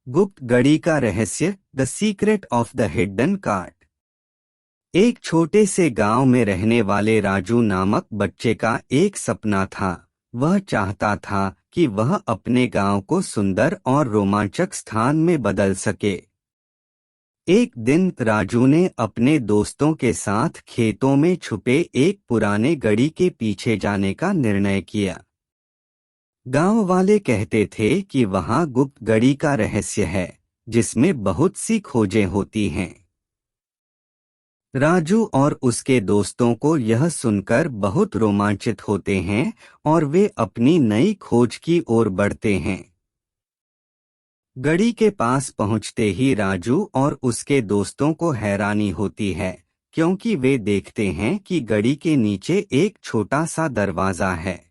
गुप्त घड़ी का रहस्य, the secret of the hidden card. एक छोटे से गांव में रहने वाले राजू नामक बच्चे का एक सपना था। वह चाहता था कि वह अपने गांव को सुंदर और रोमांचक स्थान में बदल सके। एक दिन राजू ने अपने दोस्तों के साथ खेतों में छुपे एक पुराने घड़ी के पीछे जाने का निर्णय किया। गांव वाले कहते थे कि वहां गुप्त घड़ी का रहस्य है, जिसमें बहुत सी खोजें होती हैं। राजू और उसके दोस्तों को यह सुनकर बहुत रोमांचित होते हैं और वे अपनी नई खोज की ओर बढ़ते हैं। घड़ी के पास पहुंचते ही राजू और उसके दोस्तों को हैरानी होती है, क्योंकि वे देखते हैं कि घड़ी के नीचे एक छोटा सा दरवाजा है।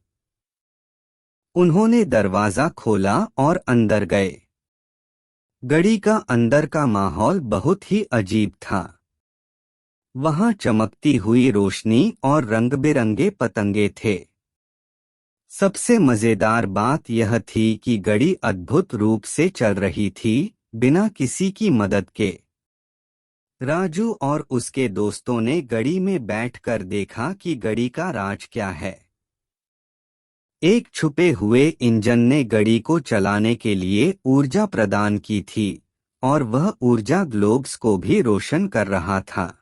उन्होंने दरवाजा खोला और अंदर गए। घड़ी का अंदर का माहौल बहुत ही अजीब था। वहां चमकती हुई रोशनी और रंग-बिरंगे पतंगे थे। सबसे मजेदार बात यह थी कि घड़ी अद्भुत रूप से चल रही थी, बिना किसी की मदद के। राजू और उसके दोस्तों ने घड़ी में बैठकर देखा कि घड़ी का राज क्या है। एक छुपे हुए इंजन ने घड़ी को चलाने के लिए ऊर्जा प्रदान की थी, और वह ऊर्जा ग्लोब्स को भी रोशन कर रहा था।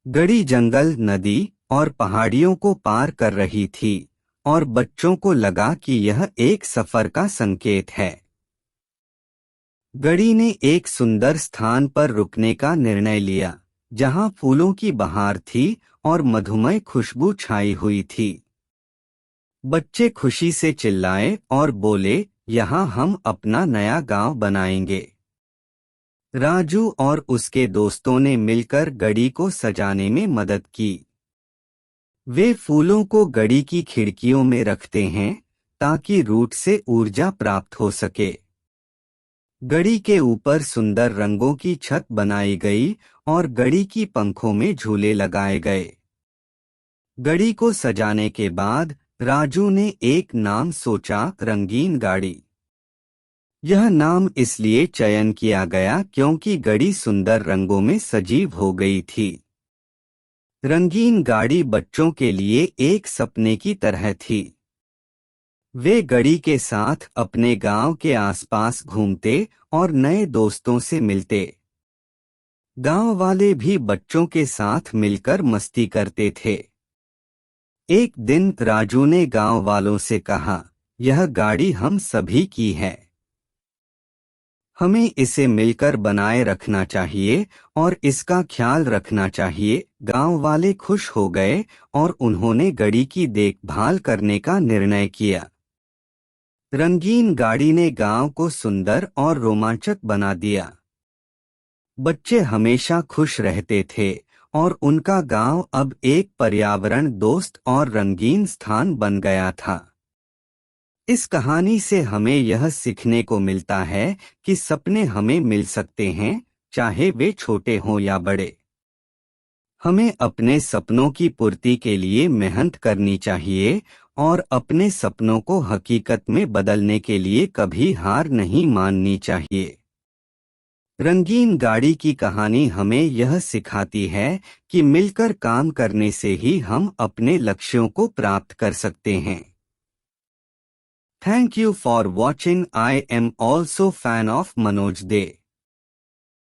घड़ी जंगल, नदी और पहाड़ियों को पार कर रही थी, और बच्चों को लगा कि यह एक सफर का संकेत है। घड़ी ने एक सुंदर स्थान पर रुकने का निर्णय लिया, जहां फूलों की बहार थी और मधुमय खुशबू छाई हुई थी। बच्चे खुशी से चिल्लाए और बोले, यहाँ हम अपना नया गांव बनाएंगे। राजू और उसके दोस्तों ने मिलकर घड़ी को सजाने में मदद की। वे फूलों को घड़ी की खिड़कियों में रखते हैं ताकि रूट से ऊर्जा प्राप्त हो सके। घड़ी के ऊपर सुंदर रंगों की छत बनाई गई और घड़ी की पंखों में झूले लगाए गए। घड़ी को सजाने के बाद राजू ने एक नाम सोचा, रंगीन गाड़ी। यह नाम इसलिए चयन किया गया क्योंकि घड़ी सुंदर रंगों में सजीव हो गई थी। रंगीन गाड़ी बच्चों के लिए एक सपने की तरह थी। वे घड़ी के साथ अपने गांव के आसपास घूमते और नए दोस्तों से मिलते। गांव वाले भी बच्चों के साथ मिलकर मस्ती करते थे। एक दिन राजू ने गांव वालों से कहा, यह गाड़ी हम सभी की है। हमें इसे मिलकर बनाए रखना चाहिए और इसका ख्याल रखना चाहिए। गांव वाले खुश हो गए और उन्होंने घड़ी की देखभाल करने का निर्णय किया। रंगीन गाड़ी ने गांव को सुंदर और रोमांचक बना दिया। बच्चे हमेशा खुश रहते थे और उनका गांव अब एक पर्यावरण दोस्त और रंगीन स्थान बन गया था। इस कहानी से हमें यह सीखने को मिलता है कि सपने हमें मिल सकते हैं, चाहे वे छोटे हों या बड़े। हमें अपने सपनों की पूर्ति के लिए मेहनत करनी चाहिए और अपने सपनों को हकीकत में बदलने के लिए कभी हार नहीं माननी चाहिए। रंगीन गाड़ी की कहानी हमें यह सिखाती है कि मिलकर काम करने से ही हम अपने लक्ष्यों को प्राप्त कर सकते हैं। Thank you for watching. I am also fan of Manoj De.